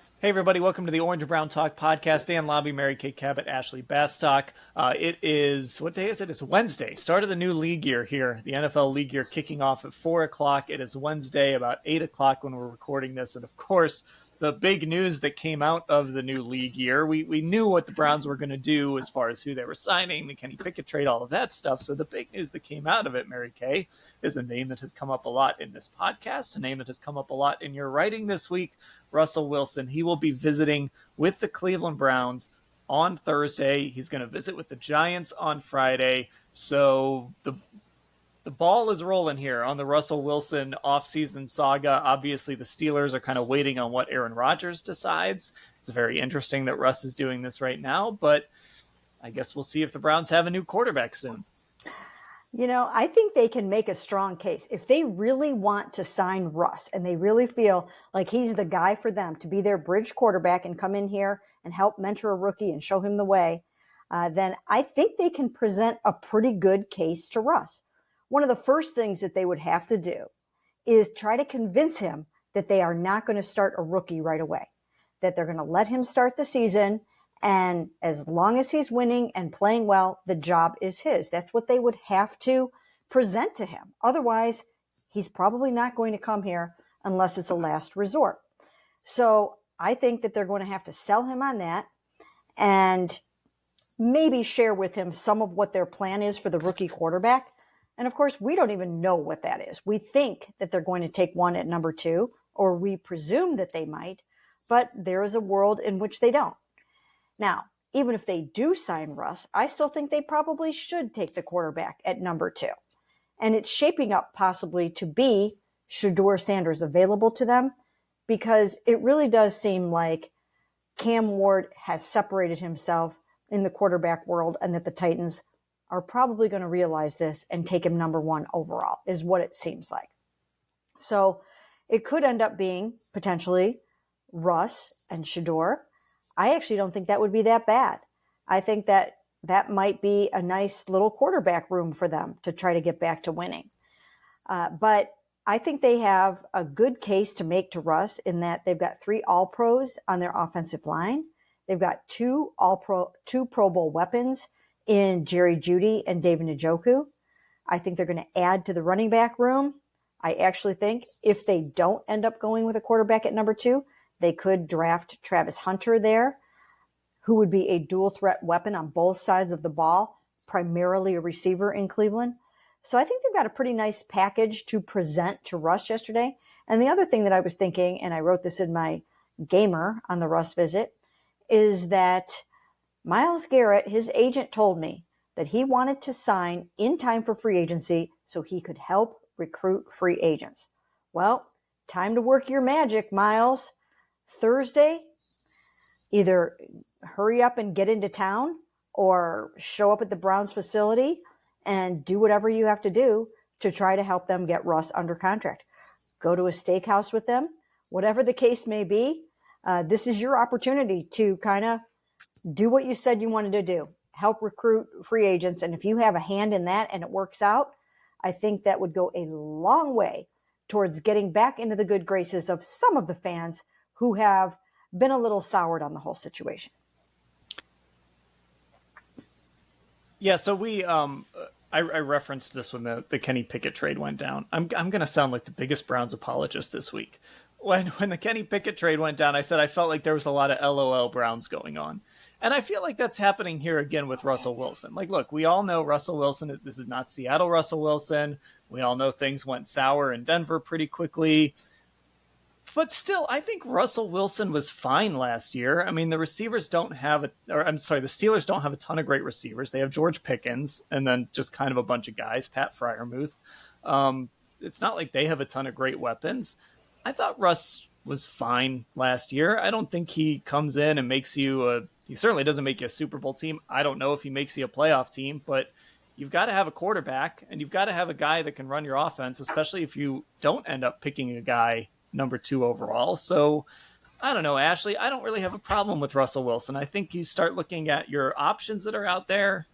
Hey, everybody. Welcome to the Orange and Brown Talk podcast. Dan Labbe, Mary Kay Cabot, Ashley Bastock. It is, what day is it? It's Wednesday. Start of the new league year here. The NFL league year kicking off at 4 o'clock. It is Wednesday, about 8 o'clock when we're recording this. And of course, the big news that came out of the new league year, we knew what the Browns were going to do as far as who they were signing, the Kenny Pickett trade, all of that stuff. So the big news that came out of it, Mary Kay, is a name that has come up a lot in this podcast, a name that has come up a lot in your writing this week, Russell Wilson. He will be visiting with the Cleveland Browns on Thursday. He's going to visit with the Giants on Friday. So the ball is rolling here on the Russell Wilson offseason saga. Obviously, the Steelers are kind of waiting on what Aaron Rodgers decides. It's very interesting that Russ is doing this right now, but I guess we'll see if the Browns have a new quarterback soon. You know, I think they can make a strong case. If they really want to sign Russ and they really feel like he's the guy for them to be their bridge quarterback and come in here and help mentor a rookie and show him the way, then I think they can present a pretty good case to Russ. One of the first things that they would have to do is try to convince him that they are not going to start a rookie right away, that they're going to let him start the season. And as long as he's winning and playing well, the job is his. That's what they would have to present to him. Otherwise, he's probably not going to come here unless it's a last resort. So I think that they're going to have to sell him on that and maybe share with him some of what their plan is for the rookie quarterback. And of course, we don't even know what that is. We think that they're going to take one at number 2, or we presume that they might, but there is a world in which they don't. Now, even if they do sign Russ, I still think they probably should take the quarterback at number 2. And it's shaping up possibly to be Shedeur Sanders available to them, because it really does seem like Cam Ward has separated himself in the quarterback world, and that the Titans are probably going to realize this and take him number 1 overall, is what it seems like. So it could end up being potentially Russ and Shedeur. I actually don't think that would be that bad. I think that that might be a nice little quarterback room for them to try to get back to winning. But I think they have a good case to make to Russ in that they've got 3 All-Pros on their offensive line. They've got 2 Pro Bowl weapons in Jerry Jeudy and David Njoku. I think they're going to add to the running back room. I actually think if they don't end up going with a quarterback at number 2, they could draft Travis Hunter there, who would be a dual threat weapon on both sides of the ball, primarily a receiver in Cleveland. So I think they've got a pretty nice package to present to Russ yesterday. And the other thing that I was thinking, and I wrote this in my gamer on the Russ visit, is that Myles Garrett, his agent, told me that he wanted to sign in time for free agency so he could help recruit free agents. Well, time to work your magic, Myles. Thursday, either hurry up and get into town or show up at the Browns facility and do whatever you have to do to try to help them get Russ under contract. Go to a steakhouse with them, whatever the case may be. This is your opportunity to kind of do what you said you wanted to do, help recruit free agents. And if you have a hand in that and it works out, I think that would go a long way towards getting back into the good graces of some of the fans who have been a little soured on the whole situation. Yeah, so I referenced this when the Kenny Pickett trade went down. I'm going to sound like the biggest Browns apologist this week. When the Kenny Pickett trade went down, I said I felt like there was a lot of LOL Browns going on. And I feel like that's happening here again with Russell Wilson. Like, look, we all know Russell Wilson, this is not Seattle Russell Wilson. We all know things went sour in Denver pretty quickly. But still, I think Russell Wilson was fine last year. I mean, the Steelers don't have a ton of great receivers. They have George Pickens and then just kind of a bunch of guys, Pat Freiermuth. It's not like they have a ton of great weapons. I thought Russ was fine last year. I don't think he comes in and makes you he certainly doesn't make you a Super Bowl team. I don't know if he makes you a playoff team, but you've got to have a quarterback and you've got to have a guy that can run your offense, especially if you don't end up picking a guy number 2 overall. So I don't know, Ashley, I don't really have a problem with Russell Wilson. I think you start looking at your options that are out there,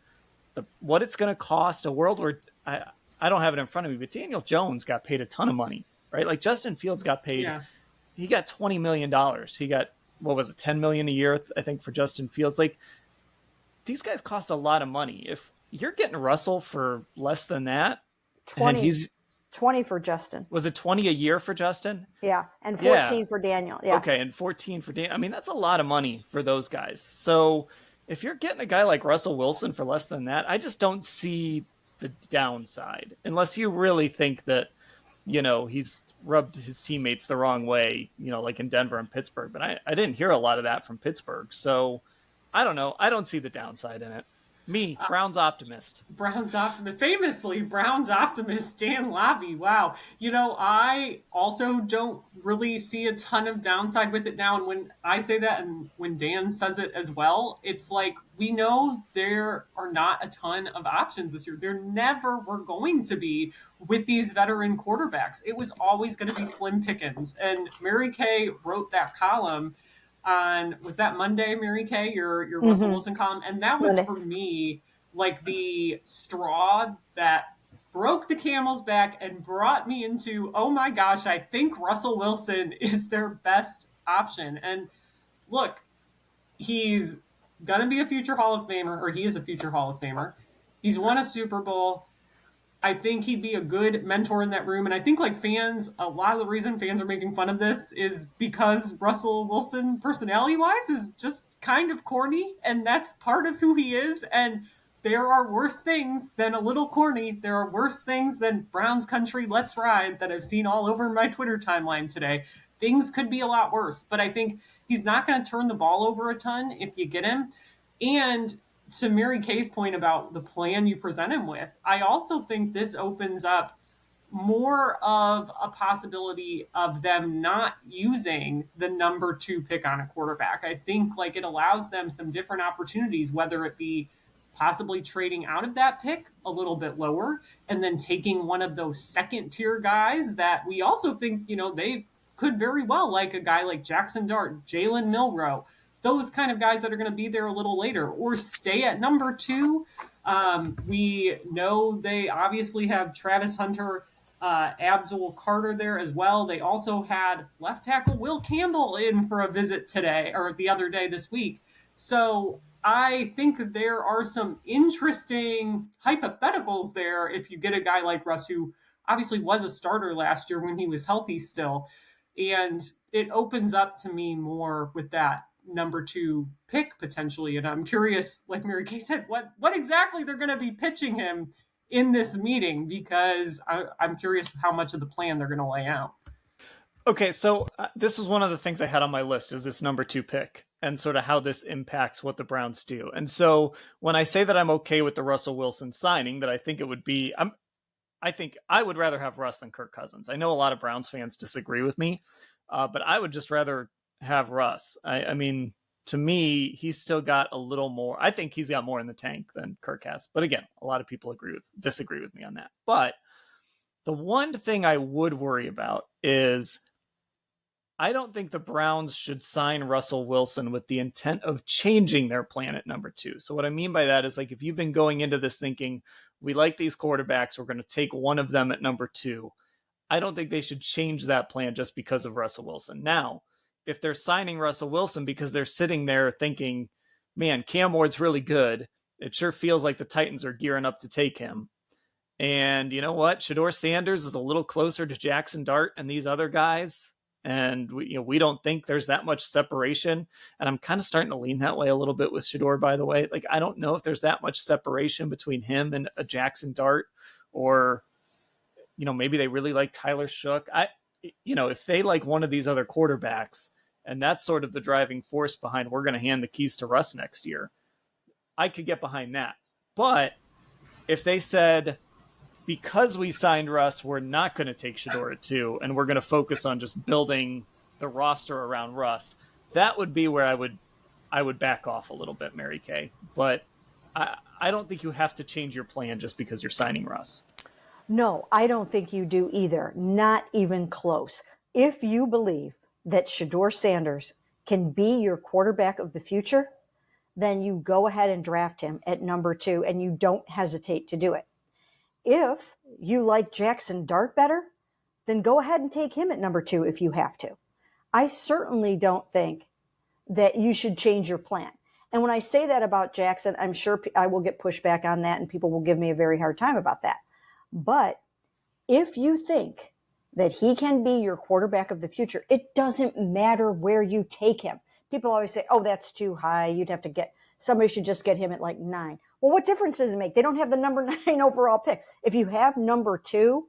what it's going to cost, a world where I don't have it in front of me, but Daniel Jones got paid a ton of money, right? Like Justin Fields got paid. Yeah. He got $20 million. He got what was it, 10 million a year, I think, for Justin Fields. Like, these guys cost a lot of money. If you're getting Russell for less than that, and 20, he's 20 for Justin. was it 20 a year for Justin? Yeah. And Yeah. 14 for Daniel. Yeah. Okay, and 14 for Dan. I mean, that's a lot of money for those guys. So if you're getting a guy like Russell Wilson for less than that, I just don't see the downside, unless you really think that, he's rubbed his teammates the wrong way, like in Denver and Pittsburgh. But I didn't hear a lot of that from Pittsburgh. So I don't know. I don't see the downside in it. Me, Browns optimist. Browns optimist, famously Browns optimist Dan Labbe. Wow. I also don't really see a ton of downside with it now. And when I say that, and when Dan says it as well, it's like, we know there are not a ton of options this year. There never were going to be with these veteran quarterbacks. It was always going to be slim pickings. And Mary Kay wrote that column on, was that Monday, Mary Kay, your Russell Wilson column? And that was, for me, like the straw that broke the camel's back and brought me into, oh my gosh, I think Russell Wilson is their best option. And look, he's going to be a future Hall of Famer, or he is a future Hall of Famer. He's won a Super Bowl. I think he'd be a good mentor in that room. And I think, like, fans, a lot of the reason fans are making fun of this is because Russell Wilson, personality-wise, is just kind of corny, and that's part of who he is. And there are worse things than a little corny. There are worse things than Browns country, let's ride, that I've seen all over my Twitter timeline today. Things could be a lot worse, but I think he's not going to turn the ball over a ton if you get him. And to Mary Kay's point about the plan you present him with, I also think this opens up more of a possibility of them not using the number 2 pick on a quarterback. I think, like, it allows them some different opportunities, whether it be possibly trading out of that pick a little bit lower and then taking one of those second tier guys that we also think, they could very well, like a guy like Jackson Dart, Jalen Milroe, those kind of guys that are going to be there a little later, or stay at number 2. We know they obviously have Travis Hunter, Abdul Carter there as well. They also had left tackle Will Campbell in for a visit today, or the other day this week. So I think that there are some interesting hypotheticals there if you get a guy like Russ, who obviously was a starter last year when he was healthy still. And it opens up to me more with that number 2 pick potentially. And I'm curious, like Mary Kay said, what exactly they're going to be pitching him in this meeting, because I'm curious how much of the plan they're going to lay out. Okay, so this was one of the things I had on my list, is this number 2 pick and sort of how this impacts what the Browns do. And so when I say that I'm okay with the Russell Wilson signing, that I think it would be, I think I would rather have Russ than Kirk Cousins. I know a lot of Browns fans disagree with me, but I would just rather have Russ. I mean, to me, he's still got a little more. I think he's got more in the tank than Kirk has. But again, a lot of people disagree with me on that. But the one thing I would worry about is, I don't think the Browns should sign Russell Wilson with the intent of changing their plan at number 2. So what I mean by that is, like, if you've been going into this thinking, we like these quarterbacks, we're going to take one of them at number 2, I don't think they should change that plan just because of Russell Wilson. Now, if they're signing Russell Wilson because they're sitting there thinking, man, Cam Ward's really good, it sure feels like the Titans are gearing up to take him. And you know what? Shedeur Sanders is a little closer to Jackson Dart and these other guys. And we don't think there's that much separation. And I'm kind of starting to lean that way a little bit with Shedeur, by the way. Like, I don't know if there's that much separation between him and a Jackson Dart, or, maybe they really like Tyler Shook. If they like one of these other quarterbacks, and that's sort of the driving force behind, we're going to hand the keys to Russ next year, I could get behind that. But if they said, because we signed Russ, we're not going to take Shedeur at 2, and we're going to focus on just building the roster around Russ, that would be where I would back off a little bit, Mary Kay. But I don't think you have to change your plan just because you're signing Russ. No, I don't think you do either. Not even close. If you believe that Shedeur Sanders can be your quarterback of the future, then you go ahead and draft him at number 2, and you don't hesitate to do it. If you like Jackson Dart better, then go ahead and take him at number 2 if you have to. I certainly don't think that you should change your plan. And when I say that about Jackson, I'm sure I will get pushback on that and people will give me a very hard time about that. But if you think that he can be your quarterback of the future, it doesn't matter where you take him. People always say, oh, that's too high. Somebody should just get him at like 9. Well, what difference does it make? They don't have the number 9 overall pick. If you have number 2,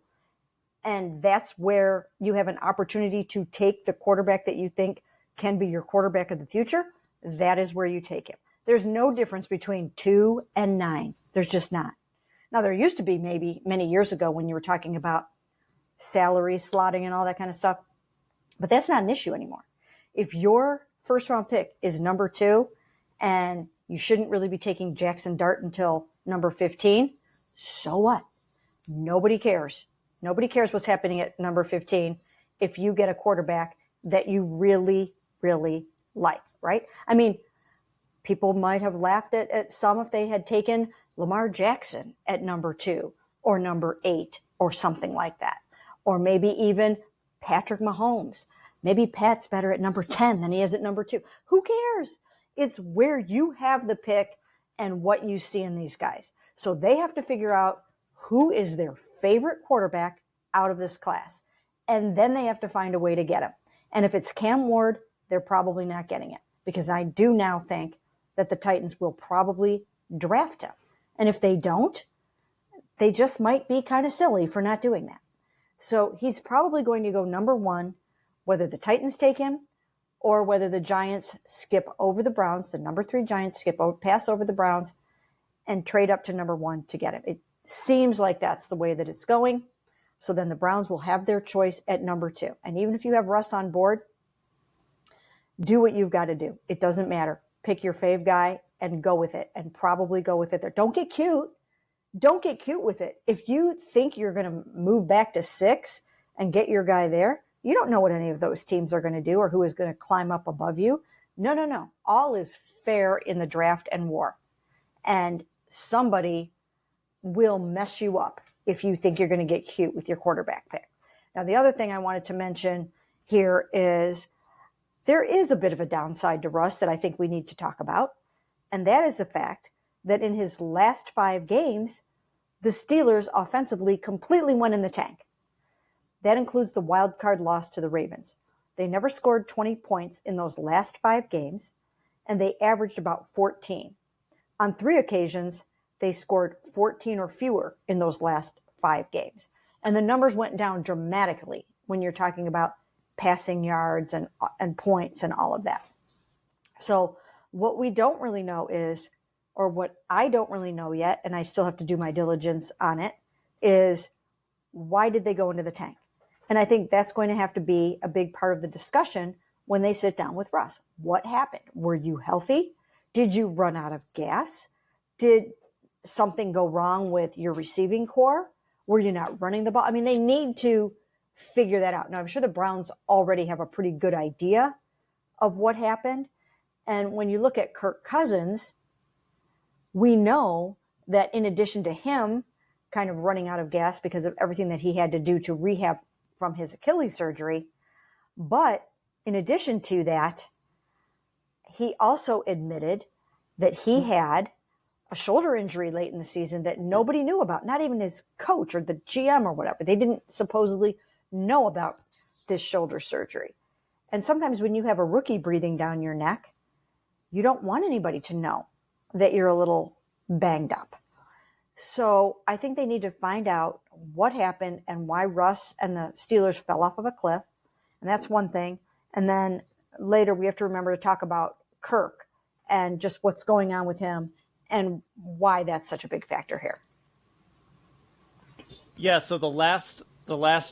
and that's where you have an opportunity to take the quarterback that you think can be your quarterback of the future, that is where you take him. There's no difference between 2 and 9. There's just not. Now, there used to be maybe many years ago when you were talking about salary slotting and all that kind of stuff, but that's not an issue anymore. If your first round pick is number 2 and you shouldn't really be taking Jackson Dart until number 15, so what? Nobody cares. Nobody cares what's happening at number 15 if you get a quarterback that you really, really like, right? I mean, people might have laughed at some if they had taken Lamar Jackson at number 2 or number 8 or something like that. Or maybe even Patrick Mahomes. Maybe Pat's better at number 10 than he is at number 2. Who cares? It's where you have the pick and what you see in these guys. So they have to figure out who is their favorite quarterback out of this class. And then they have to find a way to get him. And if it's Cam Ward, they're probably not getting it, because I do now think that the Titans will probably draft him. And if they don't, they just might be kind of silly for not doing that. So he's probably going to go number 1, whether the Titans take him or whether the Giants skip over the Browns, the number 3 Giants pass over the Browns and trade up to number 1 to get him. It seems like that's the way that it's going. So then the Browns will have their choice at number 2. And even if you have Russ on board, do what you've got to do. It doesn't matter. Pick your fave guy and go with it, and probably go with it there. Don't get cute. Don't get cute with it. If you think you're going to move back to 6 and get your guy there, you don't know what any of those teams are going to do or who is going to climb up above you. No. All is fair in the draft and war. And somebody will mess you up if you think you're going to get cute with your quarterback pick. Now, the other thing I wanted to mention here is there is a bit of a downside to Russ that I think we need to talk about. And that is the fact that in his last 5 games, the Steelers offensively completely went in the tank. That includes the wild card loss to the Ravens. They never scored 20 points in those last 5 games, and they averaged about 14. On 3 occasions, they scored 14 or fewer in those last 5 games. And the numbers went down dramatically when you're talking about passing yards and points and all of that. So what we don't really know is, or what I don't really know yet, and I still have to do my diligence on it, is why did they go into the tank? And I think that's going to have to be a big part of the discussion when they sit down with Russ. What happened? Were you healthy? Did you run out of gas? Did something go wrong with your receiving core? Were you not running the ball? I mean, they need to figure that out. Now, I'm sure the Browns already have a pretty good idea of what happened. And when you look at Kirk Cousins, we know that in addition to him kind of running out of gas because of everything that he had to do to rehab from his Achilles surgery, but in addition to that, he also admitted that he had a shoulder injury late in the season that nobody knew about, not even his coach or the GM or whatever. They didn't supposedly know about this shoulder surgery. And sometimes when you have a rookie breathing down your neck, you don't want anybody to know that you're a little banged up. So I think they need to find out what happened and why Russ and the Steelers fell off of a cliff. And that's one thing. And then later we have to remember to talk about Kirk and just what's going on with him and why that's such a big factor here. Yeah, so the last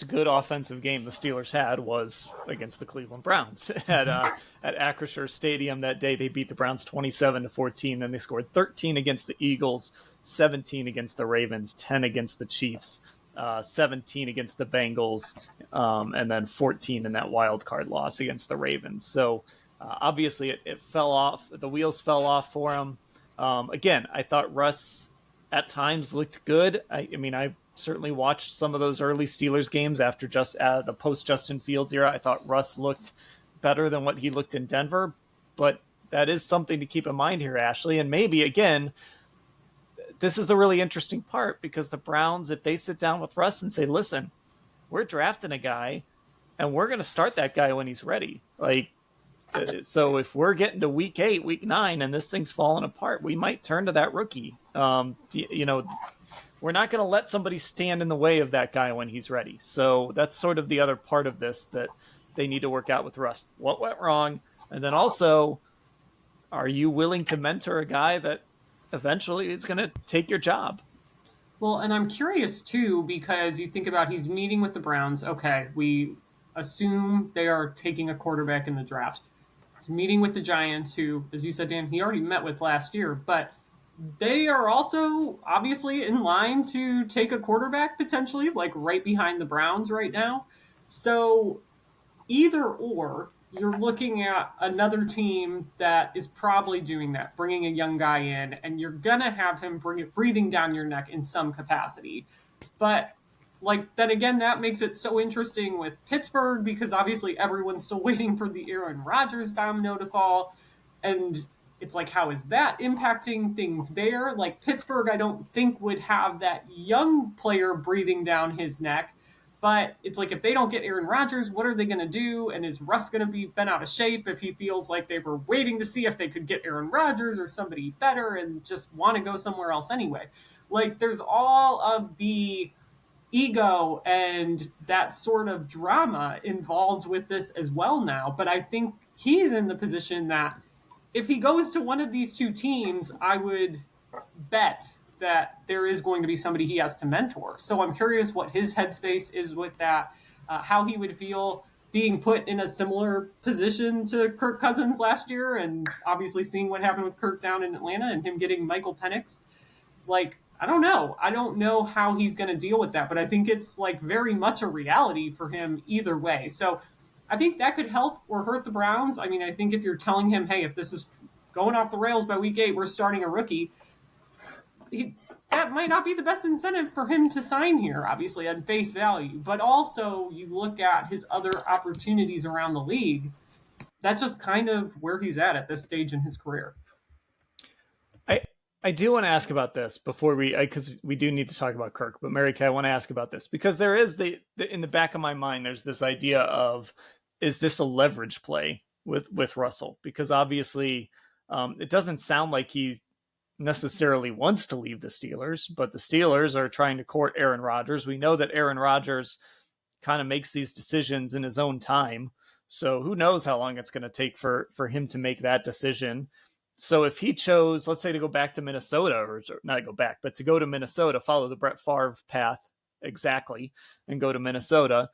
good offensive game the Steelers had was against the Cleveland Browns at Acrisure Stadium that day. They beat the Browns 27-14. Then they scored 13 against the Eagles, 17 against the Ravens, 10 against the Chiefs, 17 against the Bengals, and then 14 in that wild card loss against the Ravens. So obviously it fell off. The wheels fell off for him. Again, I thought Russ at times looked good. I mean, I certainly watched some of those early Steelers games after just the post Justin Fields era. I thought Russ looked better than what he looked in Denver, But that is something to keep in mind here, Ashley. And maybe, again, this is the really interesting part, because the Browns, if they sit down with Russ and say, listen, we're drafting a guy and we're going to start that guy when he's ready. So if we're getting to week 8, week 9, and this thing's falling apart, we might turn to that rookie. We're not going to let somebody stand in the way of that guy when he's ready. So that's sort of the other part of this that they need to work out with Russ. What went wrong? And then also, are you willing to mentor a guy that eventually is going to take your job? Well, and I'm curious too, because you think about he's meeting with the Browns. Okay, we assume they are taking a quarterback in the draft. He's meeting with the Giants, who, as you said, Dan, he already met with last year, but they are also obviously in line to take a quarterback potentially, like right behind the Browns right now. So either or, you're looking at another team that is probably doing that, bringing a young guy in, and you're going to have him bring it breathing down your neck in some capacity. But like then again, that makes it so interesting with Pittsburgh, because obviously everyone's still waiting for the Aaron Rodgers domino to fall. And it's like, how is that impacting things there? Like Pittsburgh, I don't think would have that young player breathing down his neck. But it's like, if they don't get Aaron Rodgers, what are they going to do? And is Russ going to be bent out of shape if he feels like they were waiting to see if they could get Aaron Rodgers or somebody better and just want to go somewhere else anyway? Like, there's all of the ego and that sort of drama involved with this as well now. But I think he's in the position that if he goes to one of these two teams, I would bet that there is going to be somebody he has to mentor. So I'm curious what his headspace is with that, how he would feel being put in a similar position to Kirk Cousins last year, and obviously seeing what happened with Kirk down in Atlanta and him getting Michael Penix. Like, I don't know. I don't know how he's going to deal with that, but I think it's like very much a reality for him either way. So I think that could help or hurt the Browns. I mean, I think if you're telling him, hey, if this is going off the rails by week 8, we're starting a rookie, that might not be the best incentive for him to sign here, obviously, at face value. But also, you look at his other opportunities around the league, that's just kind of where he's at this stage in his career. I do want to ask about this before because we do need to talk about Kirk. But Mary Kay, I want to ask about this because there is in the back of my mind, there's this idea of, is this a leverage play with Russell? Because obviously, it doesn't sound like he necessarily wants to leave the Steelers, but the Steelers are trying to court Aaron Rodgers. We know that Aaron Rodgers kind of makes these decisions in his own time. So who knows how long it's going to take for him to make that decision. So if he chose, let's say, to go back to Minnesota, or not go back, but to go to Minnesota, follow the Brett Favre path exactly, and go to Minnesota,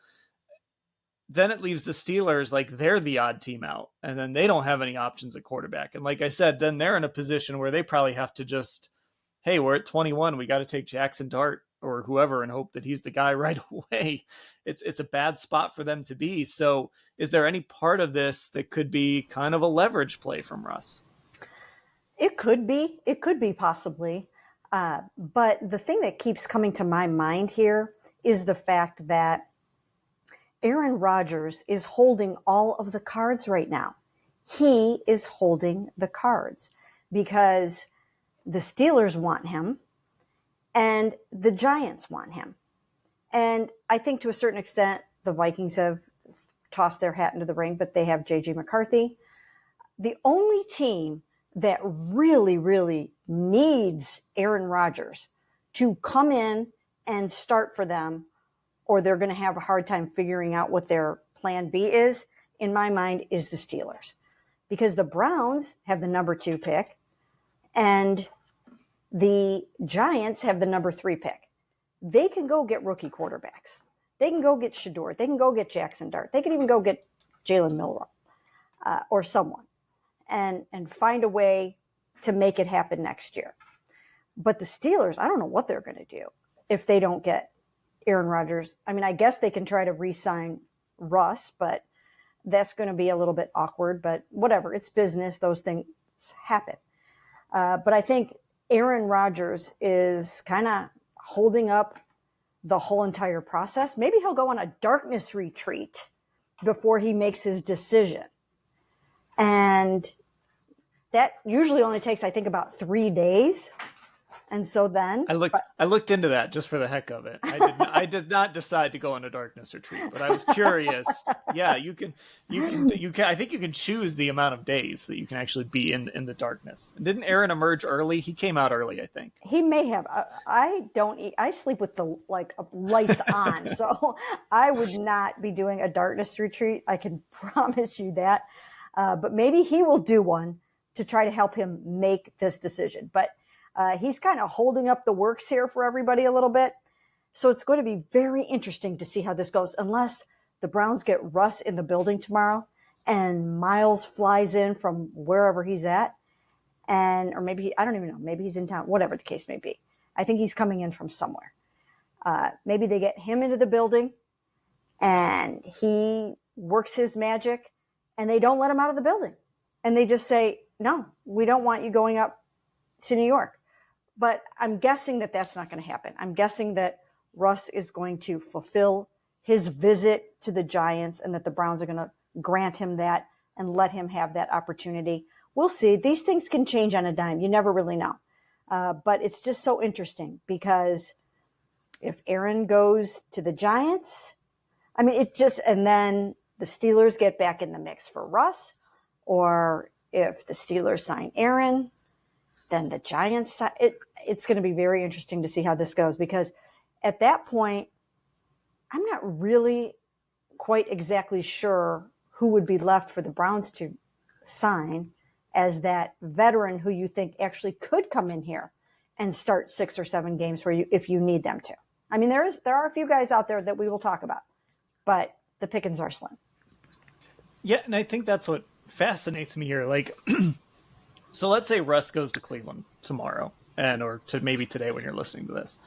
then it leaves the Steelers like they're the odd team out, and then they don't have any options at quarterback. And like I said, then they're in a position where they probably have to just, hey, we're at 21, we got to take Jackson Dart or whoever and hope that he's the guy right away. It's a bad spot for them to be. So is there any part of this that could be kind of a leverage play from Russ? It could be possibly. But the thing that keeps coming to my mind here is the fact that Aaron Rodgers is holding all of the cards right now. He is holding the cards because the Steelers want him and the Giants want him. And I think to a certain extent, the Vikings have tossed their hat into the ring, but they have J.J. McCarthy. The only team that really, really needs Aaron Rodgers to come in and start for them, or they're going to have a hard time figuring out what their plan B is, in my mind, is the Steelers. Because the Browns have the number 2 pick and the Giants have the number 3 pick. They can go get rookie quarterbacks. They can go get Shador. They can go get Jackson Dart. They can even go get Jalen Milroe or someone and find a way to make it happen next year. But the Steelers, I don't know what they're going to do if they don't get Aaron Rodgers. I mean, I guess they can try to re-sign Russ, but that's going to be a little bit awkward. But whatever, it's business. Those things happen. But I think Aaron Rodgers is kind of holding up the whole entire process. Maybe he'll go on a darkness retreat before he makes his decision. And that usually only takes, I think, about 3 days. And so then I looked into that just for the heck of it. I did not decide to go on a darkness retreat, but I was curious. Yeah, you can I think you can choose the amount of days that you can actually be in the darkness. Didn't Aaron emerge early? He came out early, I think. he may have. I don't eat. I sleep with the lights on, so I would not be doing a darkness retreat. I can promise you that. But maybe he will do one to try to help him make this decision. But he's kind of holding up the works here for everybody a little bit. So it's going to be very interesting to see how this goes, unless the Browns get Russ in the building tomorrow and Miles flies in from wherever he's at. Or maybe, I don't even know, maybe he's in town, whatever the case may be. I think he's coming in from somewhere. Maybe they get him into the building and he works his magic and they don't let him out of the building. And they just say, no, we don't want you going up to New York. But I'm guessing that that's not going to happen. I'm guessing that Russ is going to fulfill his visit to the Giants and that the Browns are going to grant him that and let him have that opportunity. We'll see. These things can change on a dime. You never really know. But it's just so interesting because if Aaron goes to the Giants, I mean, and then the Steelers get back in the mix for Russ, or if the Steelers sign Aaron, then the Giants, it's going to be very interesting to see how this goes, because at that point, I'm not really quite exactly sure who would be left for the Browns to sign as that veteran who you think actually could come in here and start 6 or 7 games for you if you need them to. I mean, there are a few guys out there that we will talk about, but the pickings are slim. Yeah, and I think that's what fascinates me here. Like, so let's say Russ goes to Cleveland tomorrow, or to maybe today when you're listening to this,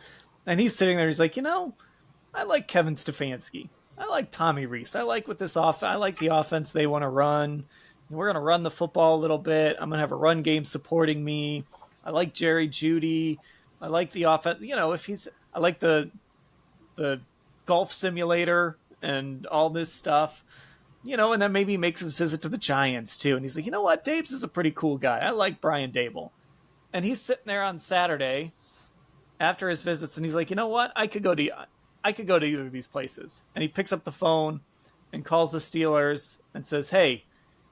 and he's sitting there. He's like, I like Kevin Stefanski. I like Tommy Reese. I like what this I like the offense they want to run. We're going to run the football a little bit. I'm going to have a run game supporting me. I like Jerry Jeudy. I like the offense. I like the golf simulator and all this stuff. And then maybe he makes his visit to the Giants too. And he's like, you know what? Dabes is a pretty cool guy. I like Brian Dable. And he's sitting there on Saturday after his visits and he's like, you know what? I could go to either of these places. And he picks up the phone and calls the Steelers and says, hey,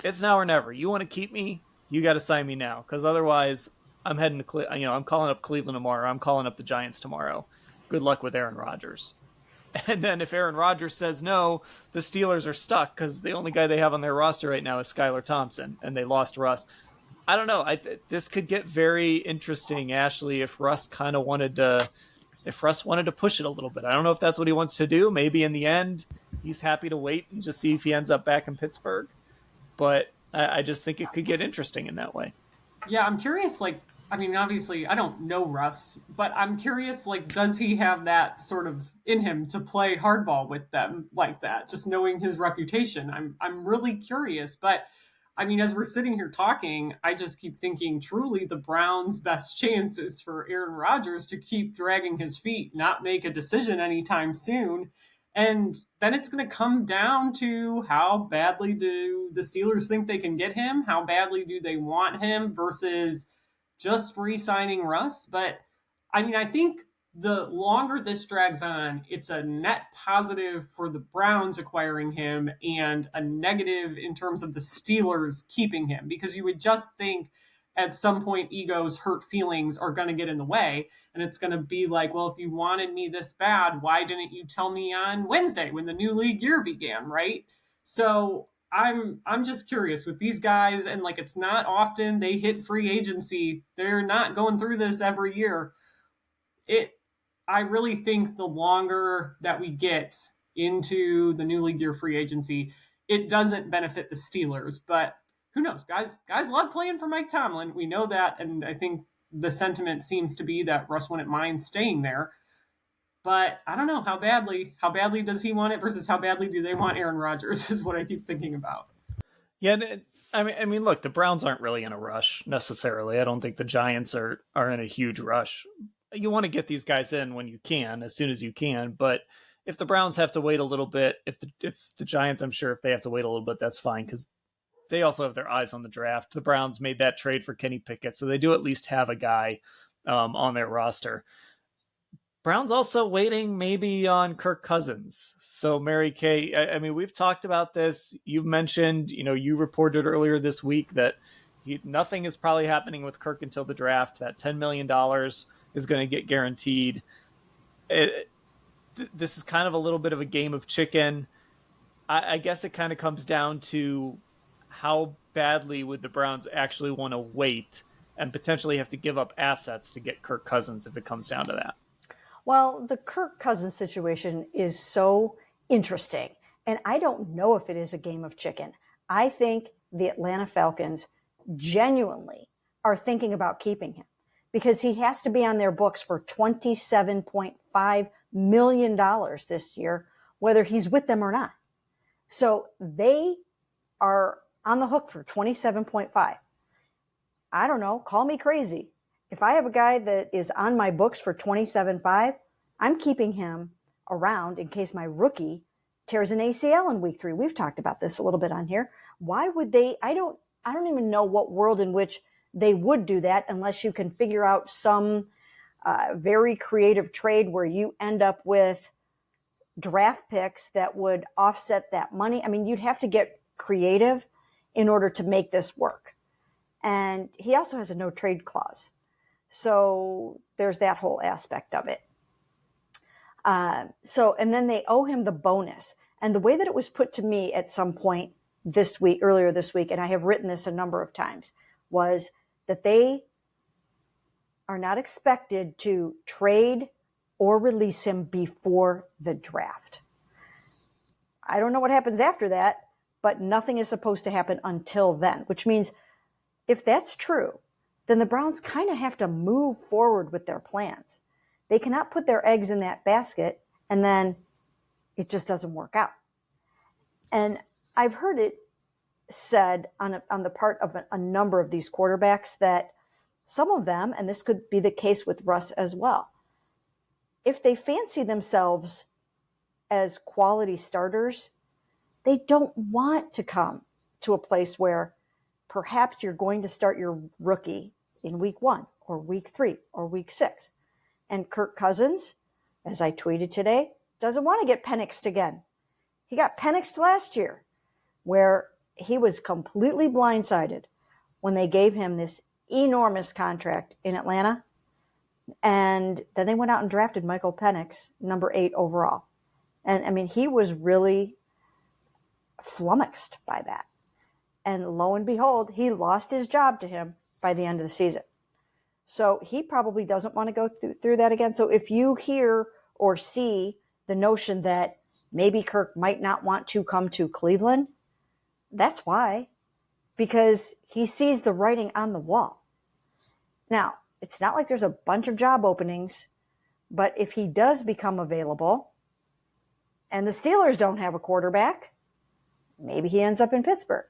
it's now or never. You want to keep me? You got to sign me now. Because otherwise I'm heading to, I'm calling up Cleveland tomorrow. I'm calling up the Giants tomorrow. Good luck with Aaron Rodgers. And then if Aaron Rodgers says no, the Steelers are stuck because the only guy they have on their roster right now is Skylar Thompson, and they lost Russ. I don't know. This could get very interesting, Ashley, if Russ wanted to push it a little bit. I don't know if that's what he wants to do. Maybe in the end, he's happy to wait and just see if he ends up back in Pittsburgh. But I just think it could get interesting in that way. Yeah, I'm curious, obviously, I don't know Russ, but I'm curious, does he have that sort of in him to play hardball with them like that? Just knowing his reputation, I'm really curious. But as we're sitting here talking, I just keep thinking, truly, the Browns' best chance is for Aaron Rodgers to keep dragging his feet, not make a decision anytime soon. And then it's going to come down to how badly do the Steelers think they can get him? How badly do they want him versus just re-signing Russ? But I think the longer this drags on, it's a net positive for the Browns acquiring him and a negative in terms of the Steelers keeping him, because you would just think at some point egos, hurt feelings are going to get in the way, and it's going to be like, well, if you wanted me this bad, why didn't you tell me on Wednesday when the new league year began, right? So I'm just curious with these guys, and it's not often they hit free agency. They're not going through this every year. I really think the longer that we get into the new league year free agency, it doesn't benefit the Steelers. But who knows? Guys love playing for Mike Tomlin. We know that, and I think the sentiment seems to be that Russ wouldn't mind staying there. But I don't know how badly does he want it versus how badly do they want Aaron Rodgers is what I keep thinking about. Yeah, I mean, look, the Browns aren't really in a rush necessarily. I don't think the Giants are in a huge rush. You want to get these guys in when you can, as soon as you can. But if the Browns have to wait a little bit, if the Giants, I'm sure if they have to wait a little bit, that's fine, because they also have their eyes on the draft. The Browns made that trade for Kenny Pickett, so they do at least have a guy on their roster. Brown's also waiting maybe on Kirk Cousins. So Mary Kay, I mean, we've talked about this. You've mentioned, you reported earlier this week that nothing is probably happening with Kirk until the draft. That $10 million is going to get guaranteed. This is kind of a little bit of a game of chicken. I guess it kind of comes down to how badly would the Browns actually want to wait and potentially have to give up assets to get Kirk Cousins if it comes down to that. Well, the Kirk Cousins situation is so interesting, and I don't know if it is a game of chicken. I think the Atlanta Falcons genuinely are thinking about keeping him because he has to be on their books for $27.5 million this year, whether he's with them or not. So they are on the hook for 27.5. I don't know, call me crazy. If I have a guy that is on my books for 27.5, I'm keeping him around in case my rookie tears an ACL in week 3. We've talked about this a little bit on here. Why would they? I don't even know what world in which they would do that unless you can figure out some very creative trade where you end up with draft picks that would offset that money. I mean, you'd have to get creative in order to make this work. And he also has a no trade clause. So there's that whole aspect of it. And then they owe him the bonus. And the way that it was put to me at some point earlier this week, and I have written this a number of times, was that they are not expected to trade or release him before the draft. I don't know what happens after that, but nothing is supposed to happen until then, which means if that's true, then the Browns kind of have to move forward with their plans. They cannot put their eggs in that basket and then it just doesn't work out. And I've heard it said on the part of a number of these quarterbacks that some of them, and this could be the case with Russ as well, if they fancy themselves as quality starters, they don't want to come to a place where perhaps you're going to start your rookie in week 1 or week 3 or week 6. And Kirk Cousins, as I tweeted today, doesn't want to get penixed again. He got penixed last year where he was completely blindsided when they gave him this enormous contract in Atlanta. And then they went out and drafted Michael Penix, number 8 overall. And I mean, he was really flummoxed by that. And lo and behold, he lost his job to him by the end of the season. So he probably doesn't want to go through that again. So if you hear or see the notion that maybe Kirk might not want to come to Cleveland, that's why. Because he sees the writing on the wall. Now, it's not like there's a bunch of job openings, but if he does become available and the Steelers don't have a quarterback, maybe he ends up in Pittsburgh.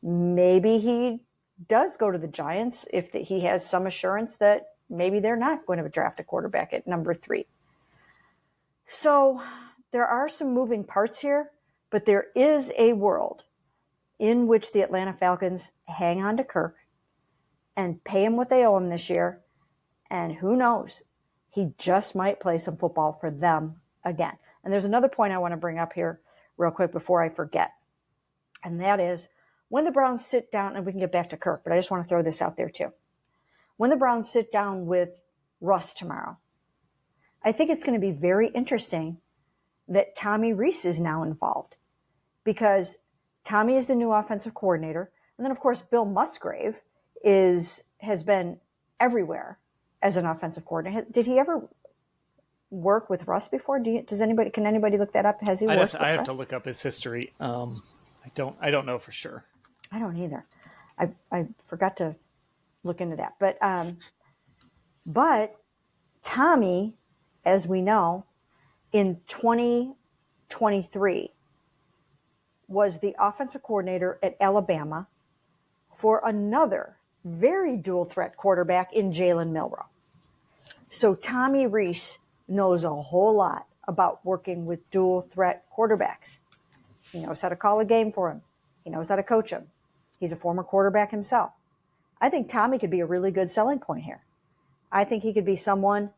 Maybe he does go to the Giants if he has some assurance that maybe they're not going to draft a quarterback at number 3. So there are some moving parts here, but there is a world in which the Atlanta Falcons hang on to Kirk and pay him what they owe him this year. And who knows, he just might play some football for them again. And there's another point I want to bring up here real quick before I forget. And that is when the Browns sit down, and we can get back to Kirk, but I just want to throw this out there too. When the Browns sit down with Russ tomorrow, I think it's going to be very interesting that Tommy Rees is now involved because Tommy is the new offensive coordinator. And then, of course, Bill Musgrave has been everywhere as an offensive coordinator. Did he ever work with Russ before? Can anybody look that up? Has he worked? I have to look up his history. I don't know for sure. I don't either. I forgot to look into that. But Tommy, as we know, in 2023 was the offensive coordinator at Alabama for another very dual threat quarterback in Jalen Milroe. So Tommy Rees knows a whole lot about working with dual threat quarterbacks. He knows how to call a game for him. He knows how to coach him. He's a former quarterback himself. I think Tommy could be a really good selling point here. I think he could be someone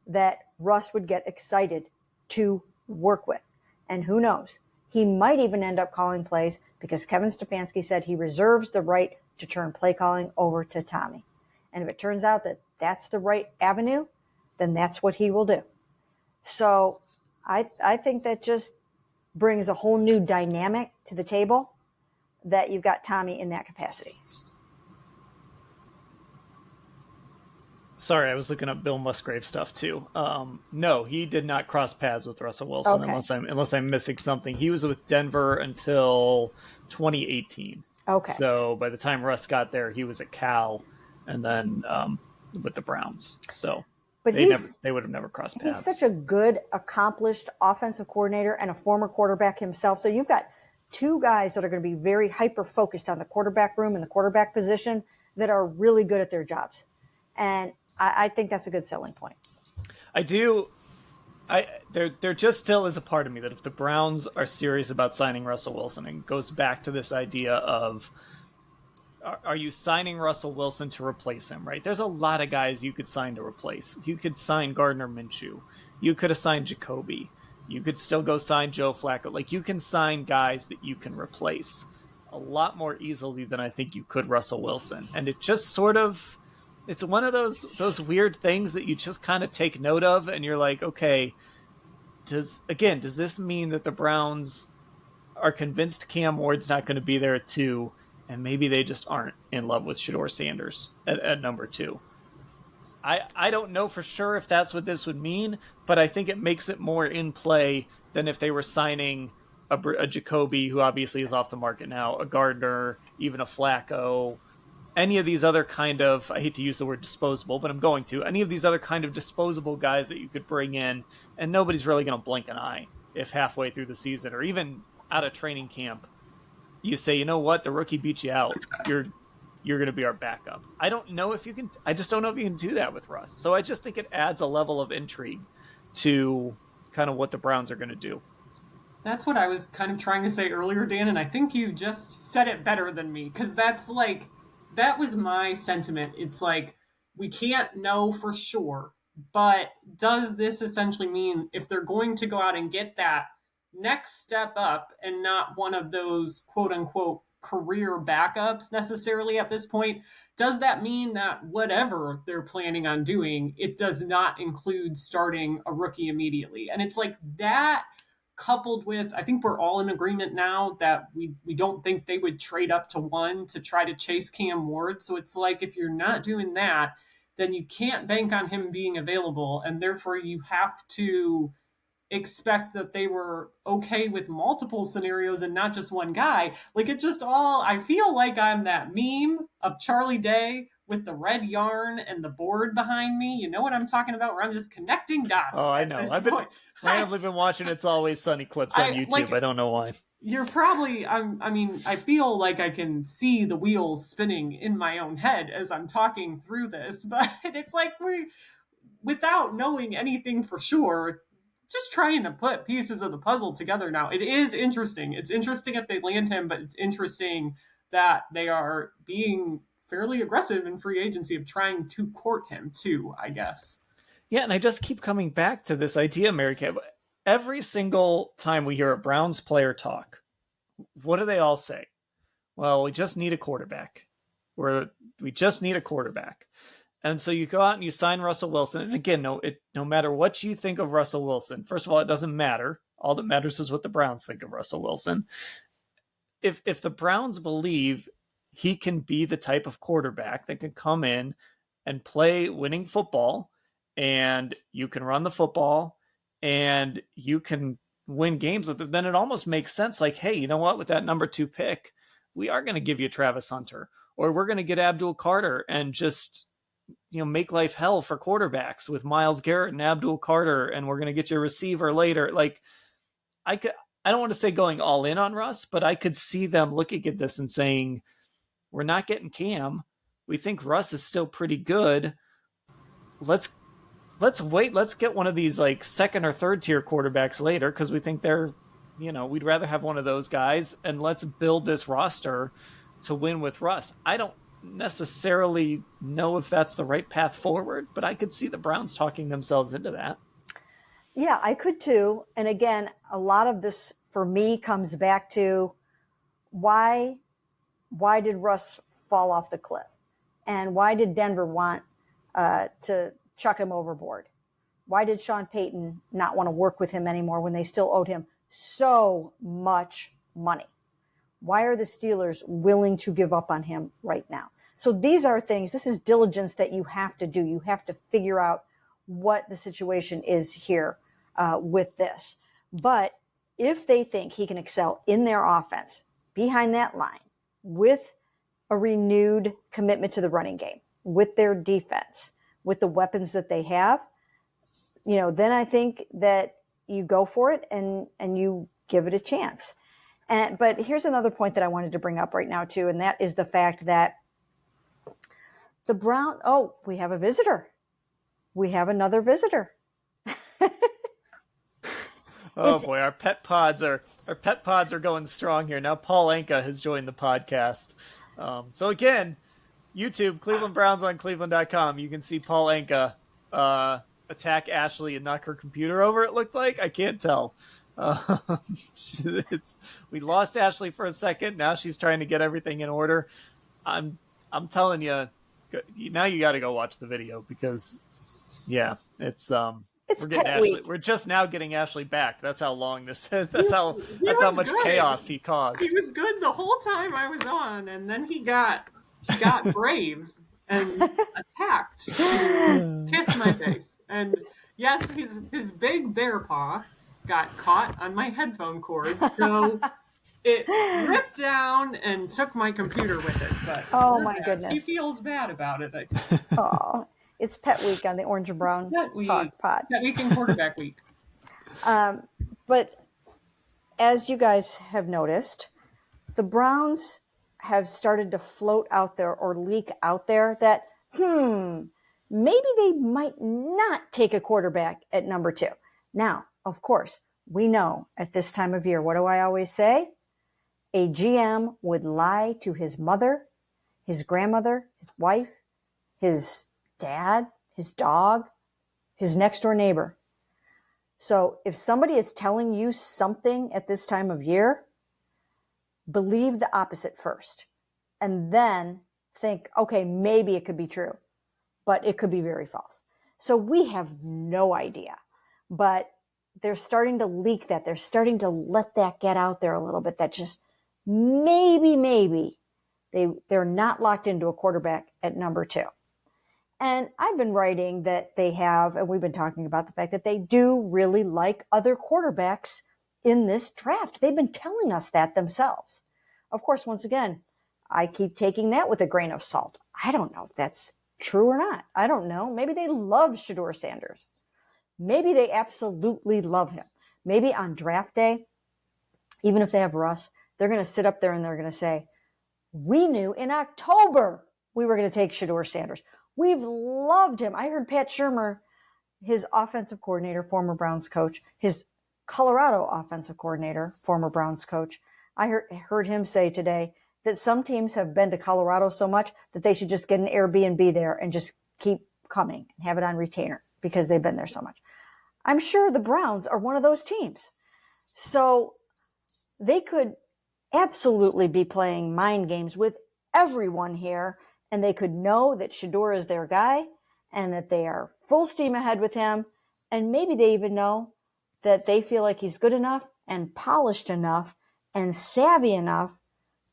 that Russ would get excited to work with. And who knows? He might even end up calling plays because Kevin Stefanski said he reserves the right to turn play calling over to Tommy. And if it turns out that that's the right avenue, then that's what he will do. So I think that just brings a whole new dynamic to the table that you've got Tommy in that capacity. Sorry, I was looking up Bill Musgrave stuff too. No, he did not cross paths with Russell Wilson unless I'm missing something. He was with Denver until 2018. Okay. So by the time Russ got there, he was at Cal, and then with the Browns. So but they would have never crossed paths. He's such a good, accomplished offensive coordinator and a former quarterback himself. So you've got two guys that are going to be very hyper-focused on the quarterback room and the quarterback position that are really good at their jobs. And I think that's a good selling point. I do. There just still is a part of me that if the Browns are serious about signing Russell Wilson, and goes back to this idea of, are you signing Russell Wilson to replace him, right? There's a lot of guys you could sign to replace. You could sign Gardner Minshew. You could have signed Jacoby. You could still go sign Joe Flacco. Like, you can sign guys that you can replace a lot more easily than I think you could Russell Wilson. And it just sort of, it's one of those weird things that you just kind of take note of, and you're like, okay, does this mean that the Browns are convinced Cam Ward's not going to be there at 2, and maybe they just aren't in love with Shedeur Sanders at number 2? I don't know for sure if that's what this would mean, but I think it makes it more in play than if they were signing a Jacoby, who obviously is off the market now, a Gardner, even a Flacco, any of these other kind of, I hate to use the word disposable, but I'm going to, any of these other kind of disposable guys that you could bring in, and nobody's really going to blink an eye if halfway through the season or even out of training camp you say, you know what, the rookie beat you out. You're going to be our backup. I just don't know if you can do that with Russ. So I just think it adds a level of intrigue to kind of what the Browns are going to do. That's what I was kind of trying to say earlier, Dan, and I think you just said it better than me, because that was my sentiment. It's like, we can't know for sure, but does this essentially mean if they're going to go out and get that next step up and not one of those quote unquote career backups necessarily at this point, does that mean that whatever they're planning on doing, it does not include starting a rookie immediately? And it's like that, coupled with, I think we're all in agreement now that we don't think they would trade up to 1 to try to chase Cam Ward. So it's like, if you're not doing that, then you can't bank on him being available, and therefore you have to expect that they were okay with multiple scenarios and not just one guy. Like, it just all, I feel like I'm that meme of Charlie Day with the red yarn and the board behind me. You know what I'm talking about, where I'm just connecting dots. Oh, I know. I've been randomly been watching It's Always Sunny clips on YouTube. Like, I don't know why. You're probably, I feel like I can see the wheels spinning in my own head as I'm talking through this, but it's like without knowing anything for sure, just trying to put pieces of the puzzle together now. It is interesting. It's interesting if they land him, but it's interesting that they are being fairly aggressive in free agency of trying to court him too, I guess. Yeah, and I just keep coming back to this idea, Mary Kay. Every single time we hear a Browns player talk, what do they all say? Well, we just need a quarterback. We just need a quarterback. And so you go out and you sign Russell Wilson. And again, no matter what you think of Russell Wilson, first of all, it doesn't matter. All that matters is what the Browns think of Russell Wilson. If the Browns believe he can be the type of quarterback that can come in and play winning football, and you can run the football and you can win games with it, then it almost makes sense. Like, hey, you know what? With that number 2 pick, we are going to give you Travis Hunter, or we're going to get Abdul Carter and just, make life hell for quarterbacks with Myles Garrett and Abdul Carter, and we're going to get you a receiver later. Like, I don't want to say going all in on Russ, but I could see them looking at this and saying, we're not getting Cam. We think Russ is still pretty good. Let's wait. Let's get one of these like second or third tier quarterbacks later, because we think they're, we'd rather have one of those guys, and let's build this roster to win with Russ. I don't necessarily know if that's the right path forward, but I could see the Browns talking themselves into that. Yeah, I could too. And again, a lot of this for me comes back to why did Russ fall off the cliff? And why did Denver want to chuck him overboard? Why did Sean Payton not want to work with him anymore when they still owed him so much money? Why are the Steelers willing to give up on him right now? So these are things, this is diligence that you have to do. You have to figure out what the situation is here with this. But if they think he can excel in their offense, behind that line, with a renewed commitment to the running game, with their defense, with the weapons that they have, then I think that you go for it and you give it a chance. But here's another point that I wanted to bring up right now too, and that is the fact that the Browns. Oh, we have a visitor. We have another visitor. Boy, our pet pods are going strong here. Now Paul Anka has joined the podcast. So again, YouTube, Cleveland Browns on cleveland.com. You can see Paul Anka attack Ashley and knock her computer over, it looked like. I can't tell. We lost Ashley for a second. Now she's trying to get everything in order. I'm telling you, now you got to go watch the video because, it's we're getting Ashley. Week. We're just now getting Ashley back. That's how long this is. That's how much good. chaos he caused. He was good the whole time I was on, and then he got brave and attacked to kiss my face. And yes, his big bear paw got caught on my headphone cords, so it ripped down and took my computer with it. But oh my goodness, he feels bad about it. Oh, it's Pet Week on the Orange and Brown Talk Pod. Pet Week and Quarterback Week. But as you guys have noticed, the Browns have started to float out there or leak out there that, maybe they might not take a quarterback at number 2. Now, of course, we know at this time of year, what do I always say? A GM would lie to his mother, his grandmother, his wife, his dad, his dog, his next door neighbor. So if somebody is telling you something at this time of year, believe the opposite first and then think, okay, maybe it could be true, but it could be very false. So we have no idea, but they're starting to leak that. They're starting to let that get out there a little bit, that just maybe they're not locked into a quarterback at number 2. And I've been writing that they have, and we've been talking about the fact that they do really like other quarterbacks in this draft. They've been telling us that themselves. Of course, once again, I keep taking that with a grain of salt. I don't know if that's true or not. I don't know. Maybe they love Shedeur Sanders. Maybe they absolutely love him. Maybe on draft day, even if they have Russ, they're going to sit up there and they're going to say, we knew in October we were going to take Shedeur Sanders. We've loved him. I heard Pat Shurmur, his offensive coordinator, former Browns coach, his Colorado offensive coordinator, former Browns coach. I heard him say today that some teams have been to Colorado so much that they should just get an Airbnb there and just keep coming and have it on retainer because they've been there so much. I'm sure the Browns are one of those teams. So they could absolutely be playing mind games with everyone here, and they could know that Shedeur is their guy and that they are full steam ahead with him. And maybe they even know that they feel like he's good enough and polished enough and savvy enough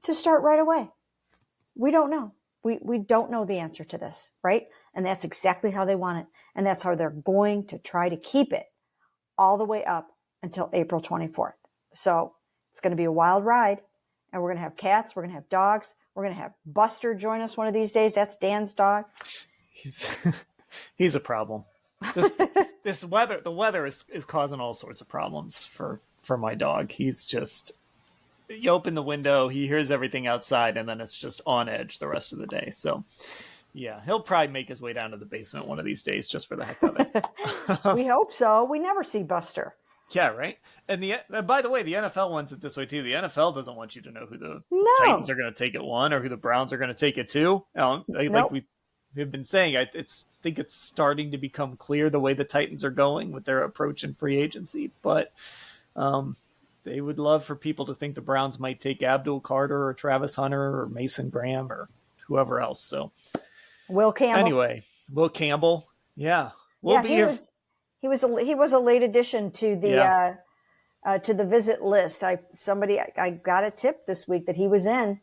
to start right away. We don't know. We don't know the answer to this, right? And that's exactly how they want it. And that's how they're going to try to keep it all the way up until April 24th. So it's going to be a wild ride. And we're going to have cats. We're going to have dogs. We're going to have Buster join us one of these days. That's Dan's dog. He's a problem. This weather, the weather is causing all sorts of problems for my dog. He's just, you open the window, he hears everything outside, and then it's just on edge the rest of the day. So yeah, he'll probably make his way down to the basement one of these days just for the heck of it. We hope so. We never see Buster. Yeah, right. And by the way, the NFL wants it this way too. The NFL doesn't want you to know who the No, Titans are going to take it 1 or who the Browns are going to take it 2. Like nope. we've been saying, think it's starting to become clear the way the Titans are going with their approach in free agency. But they would love for people to think the Browns might take Abdul Carter or Travis Hunter or Mason Graham or whoever else. So Will Campbell. anyway, Will Campbell, yeah, we'll Yeah, be here. he was a late addition Yeah, to the visit list. I got a tip this week that he was in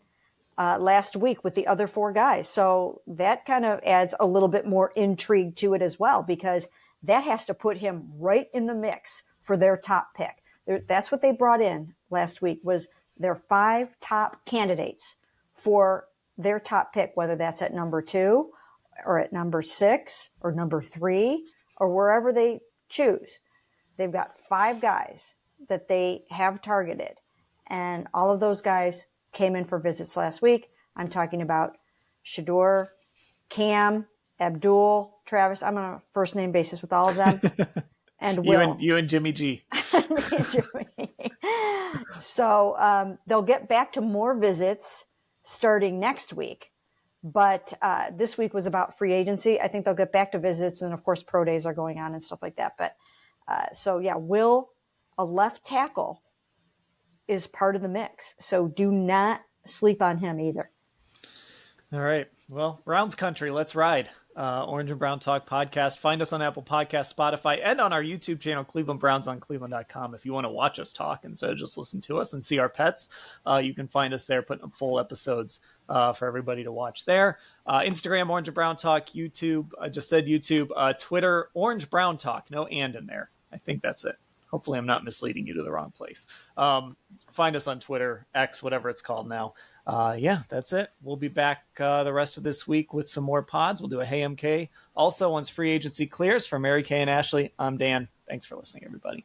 last week with the other 4 guys. So that kind of adds a little bit more intrigue to it as well, because that has to put him right in the mix for their top pick. That's what they brought in last week, was their 5 top candidates for their top pick, whether that's at number 2 or at number 6 or number 3 or wherever they choose. They've got 5 guys that they have targeted, and all of those guys came in for visits last week. I'm talking about Shador, Cam, Abdul, Travis. I'm on a first name basis with all of them, and Will. you and Jimmy G. So they'll get back to more visits starting next week. But this week was about free agency. I think they'll get back to visits, and of course, pro days are going on and stuff like that. But so yeah, Will, a left tackle, is part of the mix. So do not sleep on him either. All right. Well, Browns country, let's ride. Orange and Brown Talk podcast. Find us on Apple Podcasts, Spotify, and on our YouTube channel, Cleveland Browns on cleveland.com. If you want to watch us talk instead of just listen to us and see our pets, you can find us there, putting up full episodes for everybody to watch there. Instagram, Orange and Brown Talk. YouTube, I just said YouTube. Twitter, Orange Brown Talk. No and in there. I think that's it. Hopefully I'm not misleading you to the wrong place. Find us on Twitter, X, whatever it's called now. Yeah, that's it. We'll be back the rest of this week with some more pods. We'll do a Hey MK. Also, once free agency clears, for Mary Kay and Ashley, I'm Dan. Thanks for listening, everybody.